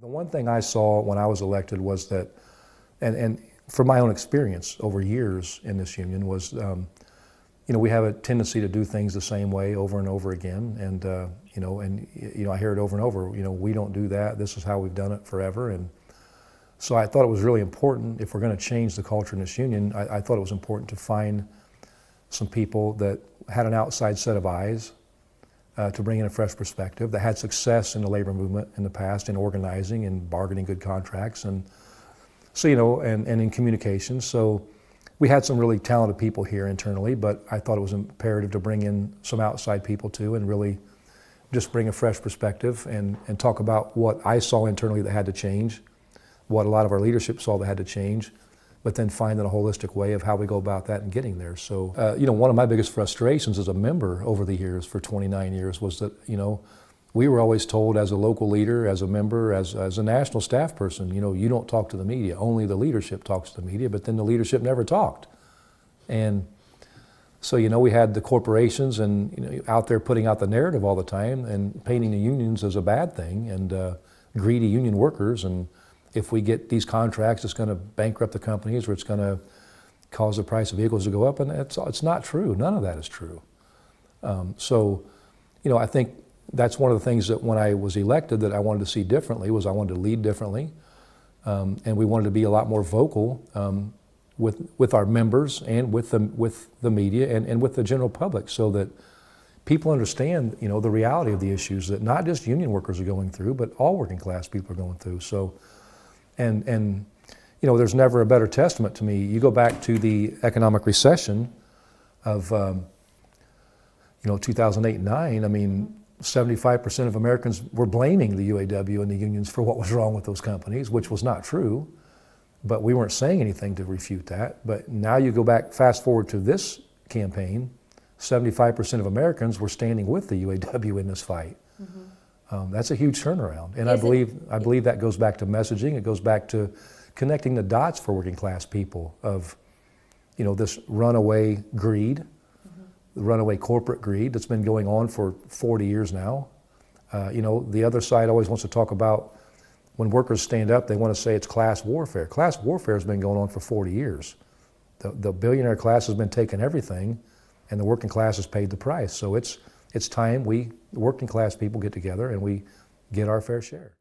The one thing I saw when I was elected was that, and from my own experience over years in this union was, we have a tendency to do things the same way over and over again, and I hear it over and over. We don't do that. This is how we've done it forever, and so I thought it was really important if we're going to change the culture in this union. I thought it was important to find some people that had an outside set of eyes to bring in a fresh perspective, that had success in the labor movement in the past in organizing and bargaining good contracts, and so and in communications. So we had some really talented people here internally, but I thought it was imperative to bring in some outside people too and really just bring a fresh perspective and talk about what I saw internally that had to change, what a lot of our leadership saw that had to change, but then finding a holistic way of how we go about that and getting there. So, one of my biggest frustrations as a member over the years, for 29 years, was that, we were always told as a local leader, as a member, as a national staff person, you don't talk to the media, only the leadership talks to the media, but then the leadership never talked. And so, we had the corporations and, out there putting out the narrative all the time and painting the unions as a bad thing and greedy union workers, and if we get these contracts, it's going to bankrupt the companies or it's going to cause the price of vehicles to go up, and it's not true. None of that is true. I think that's one of the things that when I was elected that I wanted to see differently was I wanted to lead differently, and we wanted to be a lot more vocal with our members and with the media and with the general public, so that people understand the reality of the issues that not just union workers are going through, but all working class people are going through. So. And there's never a better testament to me. You go back to the economic recession of 2008 and 9. 75% of Americans were blaming the UAW and the unions for what was wrong with those companies, which was not true. But we weren't saying anything to refute that. But now you go back, fast forward to this campaign, 75% of Americans were standing with the UAW in this fight. Mm-hmm. That's a huge turnaround, and I believe that goes back to messaging. It goes back to connecting the dots for working class people of, this runaway greed, the runaway corporate greed that's been going on for 40 years now. The other side always wants to talk about when workers stand up, they want to say it's class warfare. Class warfare has been going on for 40 years. The billionaire class has been taking everything, and the working class has paid the price. So it's time we, working class people, get together and we get our fair share.